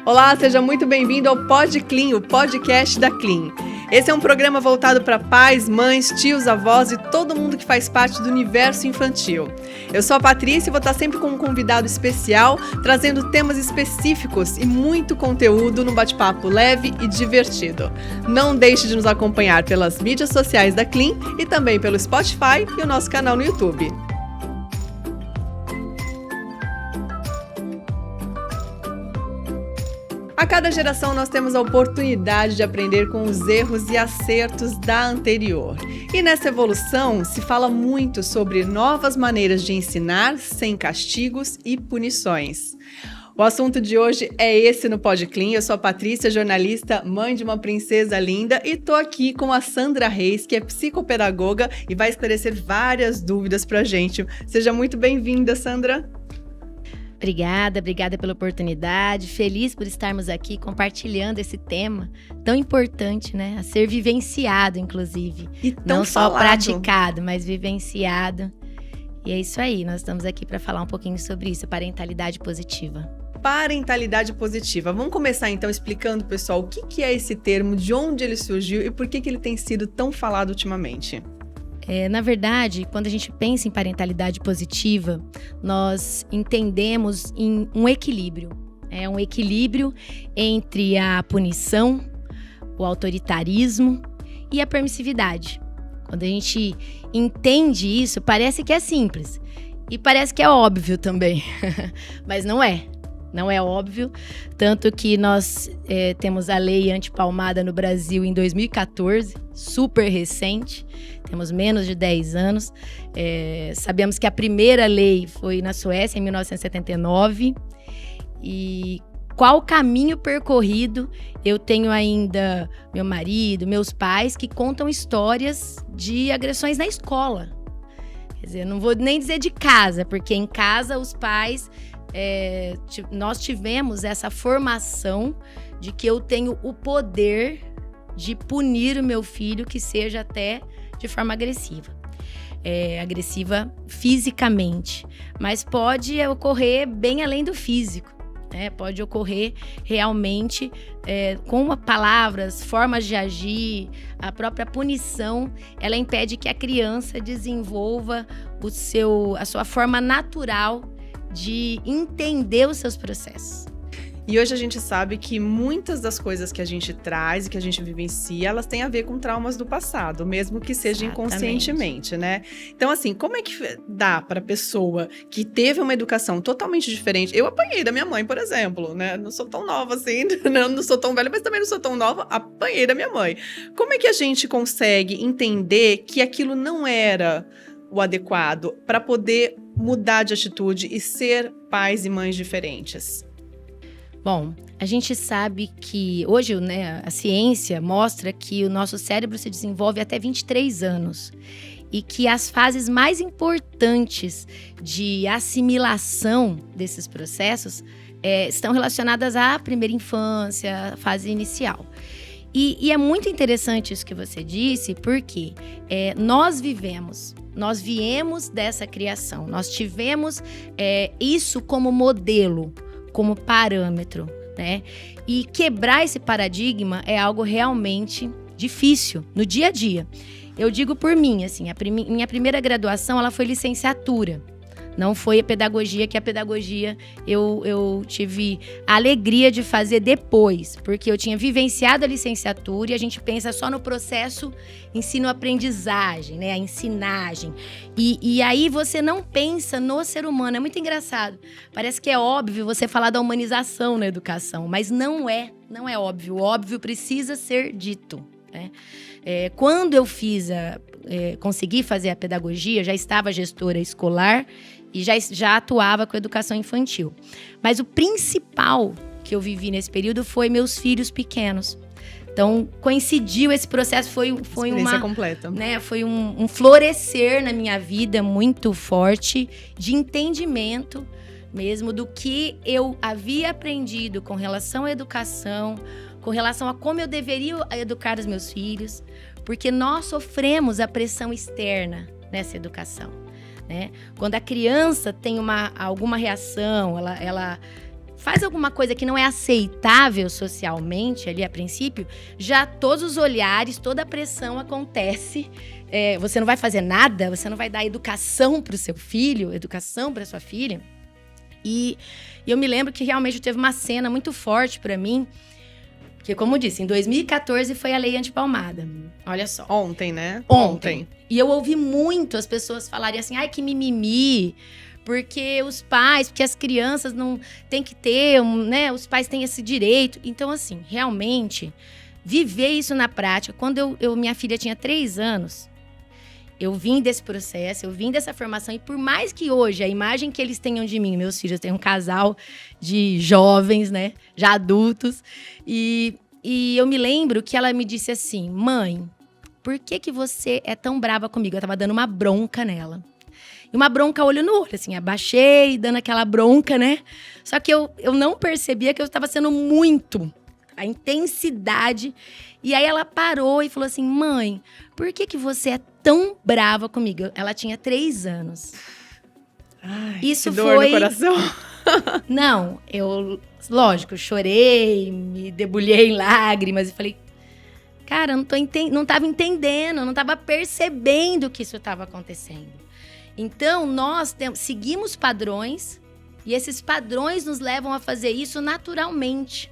Olá, seja muito bem-vindo ao Pod Clean, o podcast da Clean. Esse é um programa voltado para pais, mães, tios, avós e todo mundo que faz parte do universo infantil. Eu sou a Patrícia e vou estar sempre com um convidado especial, trazendo temas específicos e muito conteúdo num bate-papo leve e divertido. Não deixe de nos acompanhar pelas mídias sociais da Clean e também pelo Spotify e o nosso canal no YouTube. A cada geração nós temos a oportunidade de aprender com os erros e acertos da anterior. E nessa evolução se fala muito sobre novas maneiras de ensinar sem castigos e punições. O assunto de hoje é esse no Pod Clean. Eu sou a Patrícia, jornalista, mãe de uma princesa linda e tô aqui com a Sandra Reis, que é psicopedagoga e vai esclarecer várias dúvidas pra gente. Seja muito bem-vinda, Sandra. Obrigada pela oportunidade, feliz por estarmos aqui compartilhando esse tema tão importante, né? A ser vivenciado, inclusive. E tão não só falado. praticado, mas vivenciado. E é isso aí, nós estamos aqui para falar um pouquinho sobre isso, parentalidade positiva. Parentalidade positiva. Vamos começar então explicando, pessoal, o que é esse termo, de onde ele surgiu e por que ele tem sido tão falado ultimamente. Na verdade, quando a gente pensa em parentalidade positiva, nós entendemos em um equilíbrio. É um equilíbrio entre a punição, o autoritarismo e a permissividade. Quando a gente entende isso, parece que é simples. E parece que é óbvio também. Mas não é. Não é óbvio, tanto que nós temos a lei antipalmada no Brasil em 2014, super recente, temos menos de 10 anos. Sabemos que a primeira lei foi na Suécia, em 1979, e qual o caminho percorrido? Eu tenho ainda meu marido, meus pais, que contam histórias de agressões na escola. Quer dizer, eu não vou nem dizer de casa, porque em casa os pais... nós tivemos essa formação de que eu tenho o poder de punir o meu filho, que seja até de forma agressiva. Agressiva fisicamente, mas pode ocorrer bem além do físico, né? Pode ocorrer realmente com palavras, formas de agir, a própria punição, ela impede que a criança desenvolva a sua forma natural de entender os seus processos. E hoje a gente sabe que muitas das coisas que a gente traz e que a gente vivencia, elas têm a ver com traumas do passado, mesmo que seja inconscientemente, né? Então, assim, como é que dá para a pessoa que teve uma educação totalmente diferente? Eu apanhei da minha mãe, por exemplo, né? Não sou tão nova assim, não sou tão velha, mas também não sou tão nova, apanhei da minha mãe. Como é que a gente consegue entender que aquilo não era o adequado para poder mudar de atitude e ser pais e mães diferentes? Bom, a gente sabe que hoje, né, a ciência mostra que o nosso cérebro se desenvolve até 23 anos e que as fases mais importantes de assimilação desses processos estão relacionadas à primeira infância, à fase inicial. E é muito interessante isso que você disse, porque nós viemos dessa criação, nós tivemos isso como modelo, como parâmetro, né? E quebrar esse paradigma é algo realmente difícil no dia a dia. Eu digo por mim, assim, minha primeira graduação ela foi licenciatura. Não foi a pedagogia, que a pedagogia eu tive a alegria de fazer depois, porque eu tinha vivenciado a licenciatura e a gente pensa só no processo ensino-aprendizagem, né? A ensinagem. E aí você não pensa no ser humano. É muito engraçado. Parece que é óbvio você falar da humanização na educação, mas não é óbvio. O óbvio precisa ser dito, né? Quando eu consegui fazer a pedagogia, já estava gestora escolar e já atuava com educação infantil. Mas o principal que eu vivi nesse período foi meus filhos pequenos. Então, coincidiu esse processo, foi uma completa, né? Foi um florescer na minha vida muito forte de entendimento mesmo do que eu havia aprendido com relação à educação, com relação a como eu deveria educar os meus filhos, porque nós sofremos a pressão externa nessa educação, né? Quando a criança tem alguma reação, ela faz alguma coisa que não é aceitável socialmente ali a princípio, já todos os olhares, toda a pressão acontece. Você não vai fazer nada, você não vai dar educação para o seu filho, educação para sua filha. E eu me lembro que realmente teve uma cena muito forte para mim, que, como eu disse, em 2014 foi a lei antipalmada. Olha só. Ontem, né? Ontem. E eu ouvi muito as pessoas falarem assim, ai, que mimimi, porque os pais, porque as crianças não têm que ter, né? Os pais têm esse direito. Então, assim, realmente, viver isso na prática. Quando minha filha tinha 3 anos, eu vim desse processo, eu vim dessa formação. E por mais que hoje a imagem que eles tenham de mim, meus filhos têm um casal de jovens, né? Já adultos. E eu me lembro que ela me disse assim, mãe, por que você é tão brava comigo? Eu tava dando uma bronca nela. E uma bronca olho no olho, assim, abaixei, dando aquela bronca, né? Só que eu não percebia que eu estava sendo muito, a intensidade. E aí ela parou e falou assim, mãe, por que você é tão brava comigo? Ela tinha 3 anos. Ai, isso que dor foi... no coração. Não, lógico, chorei, me debulhei em lágrimas e falei, cara, eu não estava entendendo, não estava percebendo que isso estava acontecendo. Então, nós seguimos padrões e esses padrões nos levam a fazer isso naturalmente,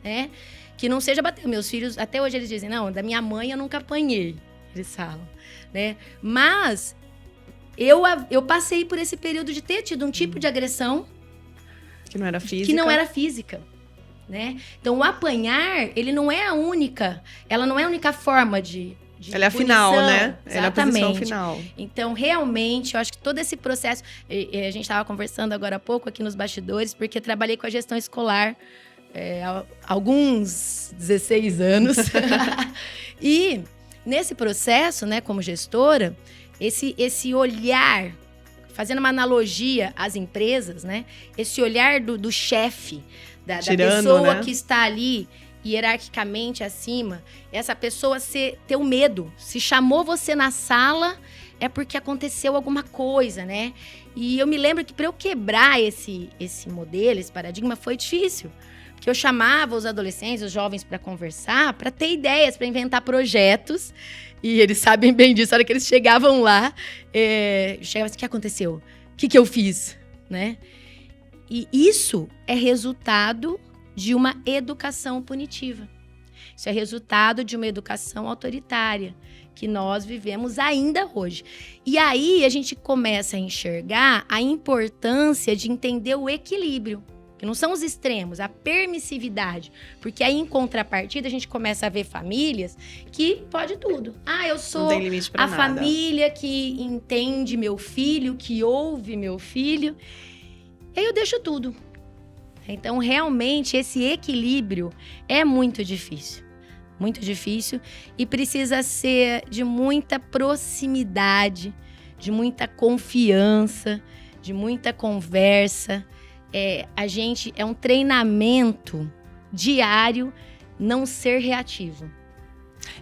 né? Que não seja bater. Meus filhos, até hoje eles dizem, não, da minha mãe eu nunca apanhei, eles falam, né? Mas eu passei por esse período de ter tido um tipo de agressão que não era física. Que não era física, né? Então, o apanhar, ele não é a única, ela não é a única forma de ela é a final, né? Exatamente. Ela é a posição final. Então, realmente, eu acho que todo esse processo... a gente estava conversando agora há pouco aqui nos bastidores, porque eu trabalhei com a gestão escolar há alguns 16 anos. E nesse processo, né, como gestora, esse olhar, fazendo uma analogia às empresas, né? Esse olhar do chefe, da pessoa, né, que está ali hierarquicamente acima, essa pessoa ter o medo. Se chamou você na sala, é porque aconteceu alguma coisa, né? E eu me lembro que para eu quebrar esse modelo, esse paradigma, foi difícil. Porque eu chamava os adolescentes, os jovens para conversar, para ter ideias, para inventar projetos. E eles sabem bem disso. A hora que eles chegavam lá, chegavam assim, o que aconteceu? O que eu fiz? Né? E isso é resultado de uma educação punitiva. Isso é resultado de uma educação autoritária que nós vivemos ainda hoje. E aí a gente começa a enxergar a importância de entender o equilíbrio, que não são os extremos, a permissividade. Porque aí, em contrapartida, a gente começa a ver famílias que pode tudo. Eu sou não tem limite pra nada. Família que entende meu filho, que ouve meu filho. E aí eu deixo tudo. Então, realmente, esse equilíbrio é muito difícil. Muito difícil. E precisa ser de muita proximidade, de muita confiança, de muita conversa. É um treinamento diário não ser reativo.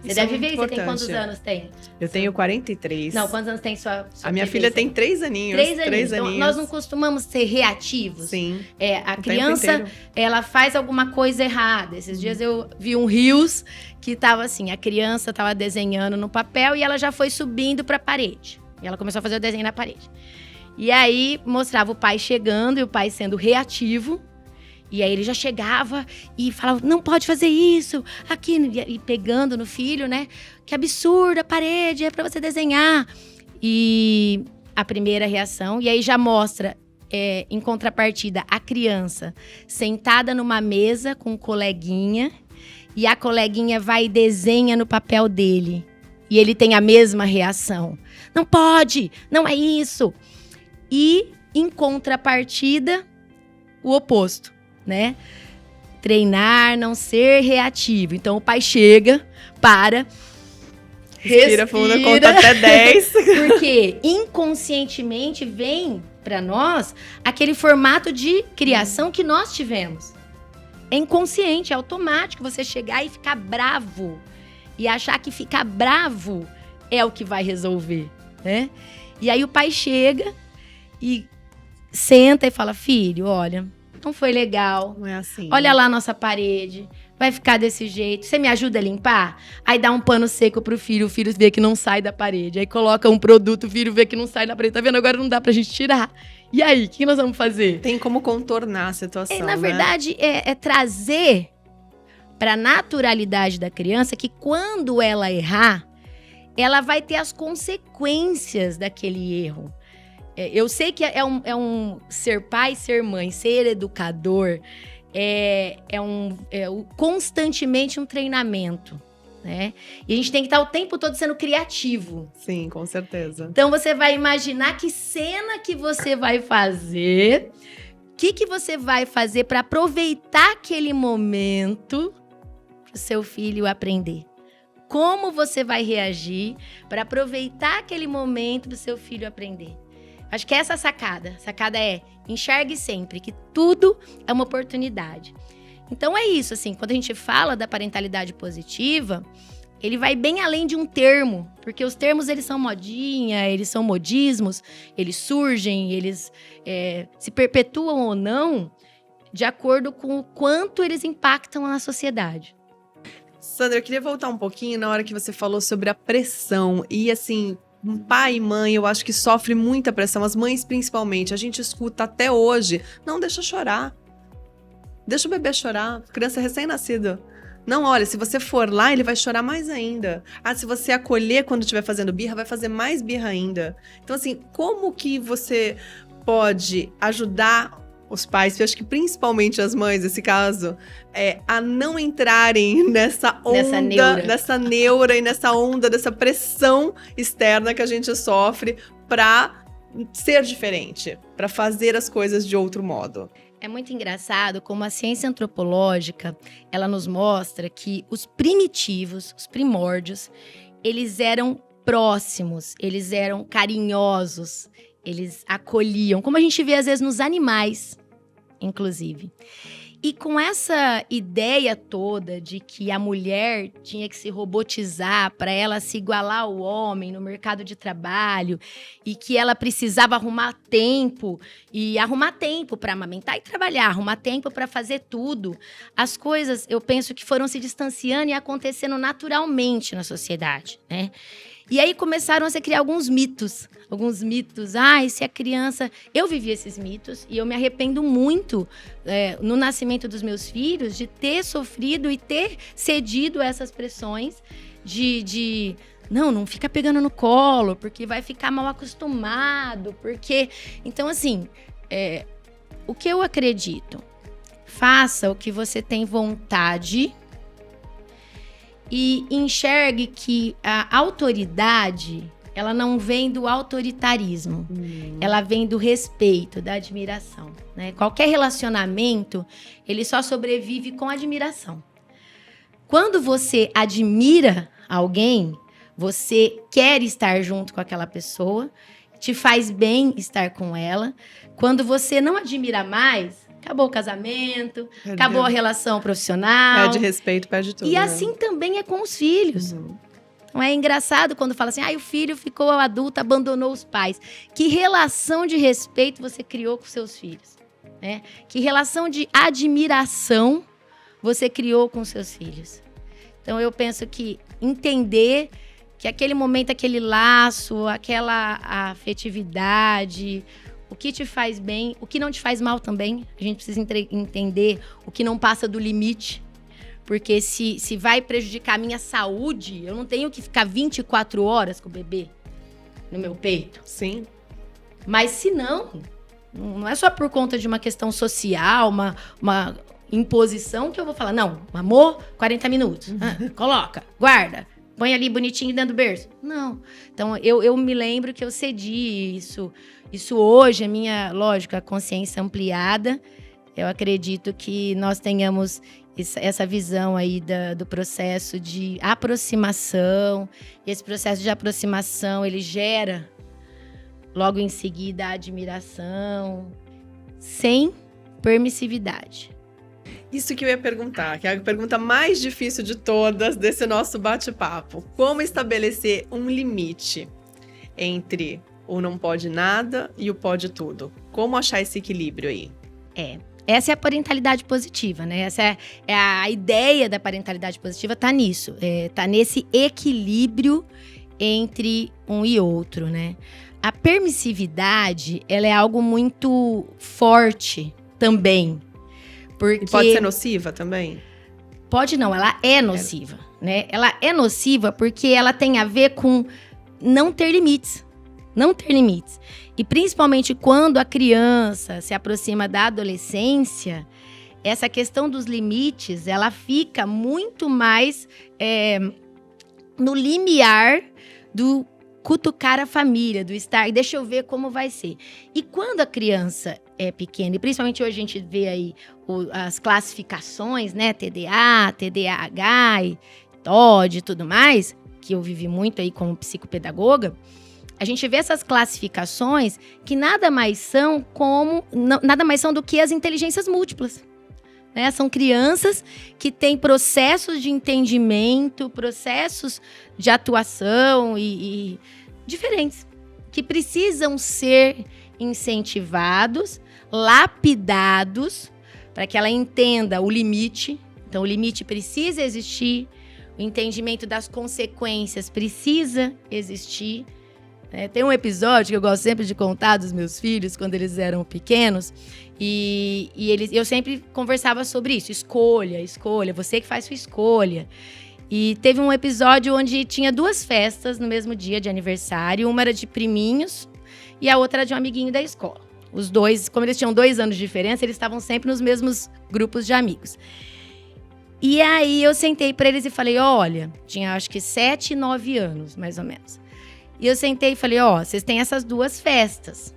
Você deve ver, você tem quantos anos tem? Eu tenho 43. Não, quantos anos tem sua A minha filha tem 3 aninhos. 3 aninhos. 3 então, aninhos. nós não costumamos ser reativos. Sim. A criança, ela faz alguma coisa errada. Esses dias eu vi um Reels que tava assim, a criança tava desenhando no papel e ela já foi subindo pra parede. E ela começou a fazer o desenho na parede. E aí, mostrava o pai chegando e o pai sendo reativo. E aí, ele já chegava e falava, não pode fazer isso, aqui. E pegando no filho, né? Que absurdo, a parede é pra você desenhar. E a primeira reação. E aí, já mostra, em contrapartida, a criança sentada numa mesa com um coleguinha. E a coleguinha vai e desenha no papel dele. E ele tem a mesma reação. Não pode, não é isso. E, em contrapartida, o oposto, né? Treinar, não ser reativo. Então, o pai chega, respira fundo, conta até 10. Porque, inconscientemente, vem para nós aquele formato de criação que nós tivemos. É inconsciente, é automático você chegar e ficar bravo. E achar que ficar bravo é o que vai resolver, né? E aí, o pai chega e senta e fala, filho, olha, não foi legal. Não é assim. Olha lá a nossa parede, vai ficar desse jeito. Você me ajuda a limpar? Aí dá um pano seco pro filho, o filho vê que não sai da parede. Aí coloca um produto, o filho vê que não sai da parede. Tá vendo? Agora não dá pra gente tirar. E aí, o que nós vamos fazer? Tem como contornar a situação, Na verdade, é trazer pra naturalidade da criança que quando ela errar, ela vai ter as consequências daquele erro. Eu sei que é um ser pai, ser mãe, ser educador, constantemente um treinamento, né? E a gente tem que estar o tempo todo sendo criativo. Sim, com certeza. Então você vai imaginar que cena que você vai fazer, o que você vai fazer para aproveitar aquele momento para o seu filho aprender. Como você vai reagir para aproveitar aquele momento do seu filho aprender? Acho que essa é a sacada. A sacada é enxergue sempre que tudo é uma oportunidade. Então é isso, assim, quando a gente fala da parentalidade positiva, ele vai bem além de um termo, porque os termos eles são modinha, eles são modismos, eles surgem, eles se perpetuam ou não de acordo com o quanto eles impactam na sociedade. Sandra, eu queria voltar um pouquinho na hora que você falou sobre a pressão. E assim, um pai e mãe, eu acho que sofre muita pressão. As mães, principalmente. A gente escuta até hoje. Não, deixa chorar. Deixa o bebê chorar. Criança recém-nascida. Não, olha, se você for lá, ele vai chorar mais ainda. Ah, se você acolher quando estiver fazendo birra, vai fazer mais birra ainda. Então, assim, como que você pode ajudar os pais, eu acho que principalmente as mães, nesse caso, a não entrarem nessa onda, nessa neura e nessa onda, dessa pressão externa que a gente sofre para ser diferente, para fazer as coisas de outro modo? É muito engraçado como a ciência antropológica, ela nos mostra que os primitivos, os primórdios, eles eram próximos, eles eram carinhosos, eles acolhiam, como a gente vê às vezes nos animais, inclusive. E com essa ideia toda de que a mulher tinha que se robotizar para ela se igualar ao homem no mercado de trabalho e que ela precisava arrumar tempo para amamentar e trabalhar, arrumar tempo para fazer tudo, as coisas, eu penso que foram se distanciando e acontecendo naturalmente na sociedade, né? E aí começaram a se criar alguns mitos. Se a criança... Eu vivi esses mitos e eu me arrependo muito no nascimento dos meus filhos de ter sofrido e ter cedido a essas pressões de não fica pegando no colo, porque vai ficar mal acostumado, porque... Então, assim, o que eu acredito? Faça o que você tem vontade e enxergue que a autoridade, ela não vem do autoritarismo, ela vem do respeito, da admiração, né? Qualquer relacionamento, ele só sobrevive com admiração. Quando você admira alguém, você quer estar junto com aquela pessoa, te faz bem estar com ela. Quando você não admira mais, acabou o casamento, acabou a relação profissional. Perde respeito, perde tudo. E assim também é com os filhos. Então é engraçado quando fala assim, o filho ficou adulto, abandonou os pais. Que relação de respeito você criou com seus filhos? Né? Que relação de admiração você criou com seus filhos? Então eu penso que entender que aquele momento, aquele laço, aquela afetividade... O que te faz bem, o que não te faz mal também. A gente precisa entender o que não passa do limite. Porque se vai prejudicar a minha saúde, eu não tenho que ficar 24 horas com o bebê no meu peito. Sim. Mas se não é só por conta de uma questão social, uma imposição que eu vou falar. Não, amor, 40 minutos. Coloca, guarda. Põe ali bonitinho dentro do berço. Não. Então, eu me lembro que eu cedi isso. Isso hoje, a minha, lógico, a consciência ampliada. Eu acredito que nós tenhamos essa visão aí do processo de aproximação. E esse processo de aproximação, ele gera, logo em seguida, a admiração, sem permissividade. Isso que eu ia perguntar, que é a pergunta mais difícil de todas desse nosso bate-papo. Como estabelecer um limite entre o não pode nada e o pode tudo? Como achar esse equilíbrio aí? Essa é a parentalidade positiva, né? Essa é a ideia da parentalidade positiva, tá nisso. Tá nesse equilíbrio entre um e outro, né? A permissividade, ela é algo muito forte também. Porque E pode ser nociva também? Pode não, ela é nociva, né? Ela é nociva porque ela tem a ver com não ter limites. Não ter limites. E principalmente quando a criança se aproxima da adolescência, essa questão dos limites, ela fica muito mais no limiar do cutucar a família, do estar, deixa eu ver como vai ser. E quando a criança é pequena, e principalmente hoje a gente vê aí as classificações, né, TDA, TDAH, e TOD e tudo mais, que eu vivi muito aí como psicopedagoga, a gente vê essas classificações que nada mais são do que as inteligências múltiplas. Né? São crianças que têm processos de entendimento, processos de atuação e diferentes, que precisam ser incentivados, lapidados, para que ela entenda o limite. Então, o limite precisa existir, o entendimento das consequências precisa existir. Tem um episódio que eu gosto sempre de contar dos meus filhos, quando eles eram pequenos, e eu sempre conversava sobre isso. Escolha, você que faz sua escolha. E teve um episódio onde tinha 2 festas no mesmo dia de aniversário. Uma era de priminhos e a outra era de um amiguinho da escola. Os dois, como eles tinham 2 anos de diferença, eles estavam sempre nos mesmos grupos de amigos. E aí eu sentei para eles e falei, olha, tinha acho que 7 e 9 anos, mais ou menos. E eu sentei e falei, vocês têm essas 2 festas.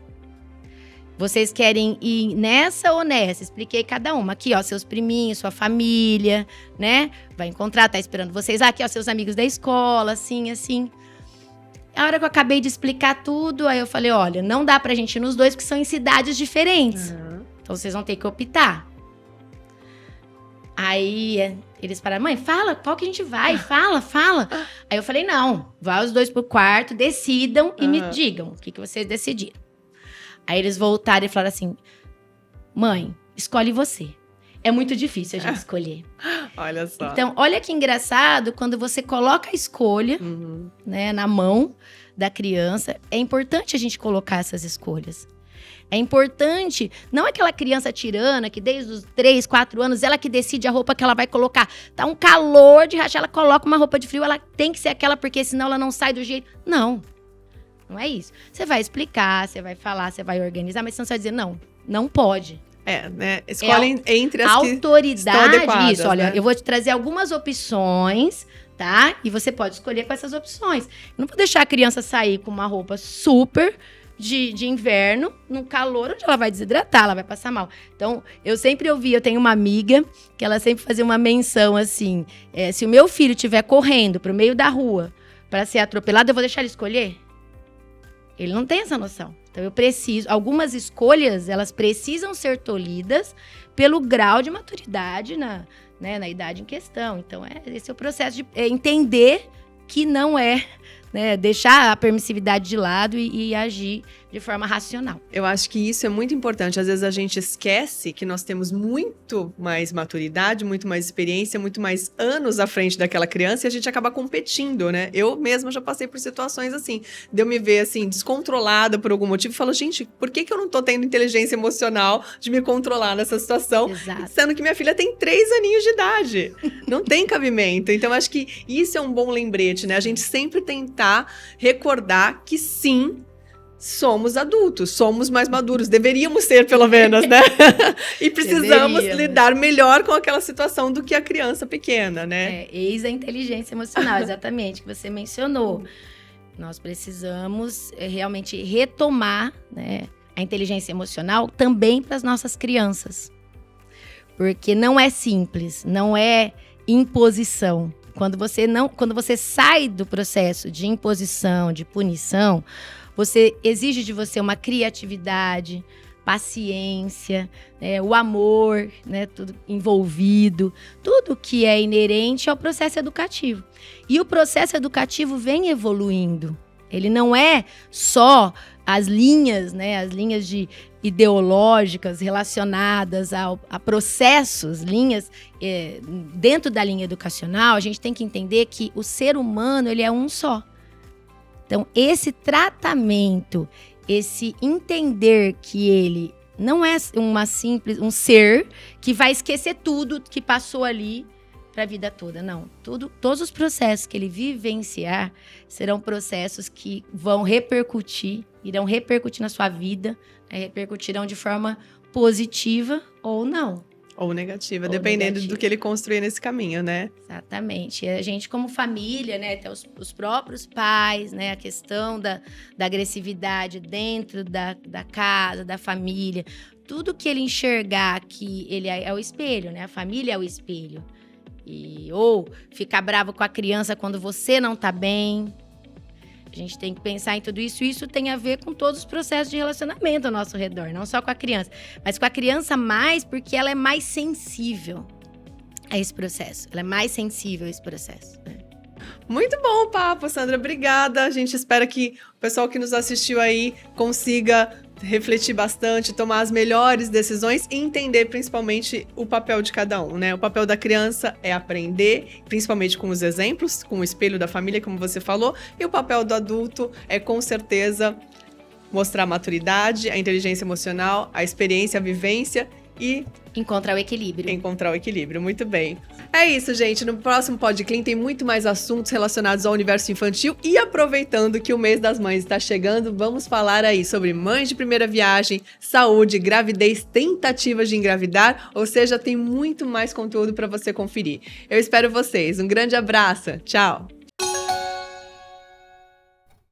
Vocês querem ir nessa ou nessa? Expliquei cada uma. Aqui, seus priminhos, sua família, né? Vai encontrar, tá esperando vocês. Aqui, seus amigos da escola, assim, assim. A hora que eu acabei de explicar tudo, aí eu falei, olha, não dá pra gente ir nos 2, porque são em cidades diferentes. Uhum. Então, vocês vão ter que optar. Aí, eles pararam, mãe, fala, qual que a gente vai? Fala. Aí eu falei, não, vá os 2 pro quarto, decidam e me digam o que vocês decidiram. Aí eles voltaram e falaram assim, mãe, escolhe você. É muito difícil a gente escolher. Olha só. Então, olha que engraçado, quando você coloca a escolha, né, na mão da criança, é importante a gente colocar essas escolhas. É importante, não aquela criança tirana que desde os 3, 4 anos, ela que decide a roupa que ela vai colocar. Tá um calor de rachar, ela coloca uma roupa de frio, ela tem que ser aquela porque senão ela não sai do jeito. Não é isso. Você vai explicar, você vai falar, você vai organizar, mas você não vai dizer, não pode. Né? Escolhem entre as autoridade, que estão adequadas, isso, olha, né? eu vou te trazer algumas opções, tá? E você pode escolher com essas opções. Eu não vou deixar a criança sair com uma roupa super de inverno, no calor, onde ela vai desidratar, ela vai passar mal. Então, eu tenho uma amiga que ela sempre fazia uma menção assim, se o meu filho estiver correndo pro meio da rua para ser atropelado, eu vou deixar ele escolher? Ele não tem essa noção. Então, algumas escolhas, elas precisam ser tolhidas pelo grau de maturidade na idade em questão. Então, esse é o processo de entender que não é, né, deixar a permissividade de lado e agir de forma racional. Eu acho que isso é muito importante. Às vezes a gente esquece que nós temos muito mais maturidade, muito mais experiência, muito mais anos à frente daquela criança e a gente acaba competindo, né? Eu mesma já passei por situações assim, de eu me ver assim, descontrolada por algum motivo e falo, gente, por que eu não tô tendo inteligência emocional de me controlar nessa situação? Exato. Sendo que minha filha tem 3 aninhos de idade. Não tem cabimento. Então, acho que isso é um bom lembrete, né? A gente sempre tentar recordar que sim, somos adultos, somos mais maduros, deveríamos ser pelo menos, né? E precisamos lidar melhor com aquela situação do que a criança pequena, né? Eis a inteligência emocional, exatamente, que você mencionou. Nós precisamos realmente retomar, né, a inteligência emocional também para as nossas crianças. Porque não é simples, não é imposição. Quando você sai do processo de imposição, de punição, você exige de você uma criatividade, paciência, né, o amor, né, tudo envolvido, tudo que é inerente ao processo educativo. E o processo educativo vem evoluindo. Ele não é só as linhas, né? As linhas ideológicas relacionadas a processos, linhas dentro da linha educacional, a gente tem que entender que o ser humano, ele é um só. Então, esse tratamento, esse entender que ele não é um ser que vai esquecer tudo que passou ali para a vida toda, não. Todos os processos que ele vivenciar serão processos que irão repercutir na sua vida, repercutirão de forma positiva ou não. Ou negativa, dependendo do que ele construir nesse caminho, né? Exatamente. A gente, como família, né, até os próprios pais, né, a questão da agressividade dentro da casa, da família, tudo que ele enxergar que ele é o espelho, né? A família é o espelho. Ou ficar bravo com a criança quando você não tá bem. A gente tem que pensar em tudo isso. Isso tem a ver com todos os processos de relacionamento ao nosso redor, não só com a criança, mas com a criança mais, porque ela é mais sensível a esse processo. Ela é mais sensível a esse processo, né? Muito bom o papo, Sandra. Obrigada. A gente espera que o pessoal que nos assistiu aí consiga refletir bastante, tomar as melhores decisões e entender principalmente o papel de cada um, né? O papel da criança é aprender, principalmente com os exemplos, com o espelho da família, como você falou, e o papel do adulto é, com certeza, mostrar a maturidade, a inteligência emocional, a experiência, a vivência e encontrar o equilíbrio. Encontrar o equilíbrio, muito bem. É isso, gente. No próximo Podclean tem muito mais assuntos relacionados ao universo infantil. E aproveitando que o mês das mães está chegando, vamos falar aí sobre mães de primeira viagem, saúde, gravidez, tentativas de engravidar. Ou seja, tem muito mais conteúdo para você conferir. Eu espero vocês. Um grande abraço. Tchau!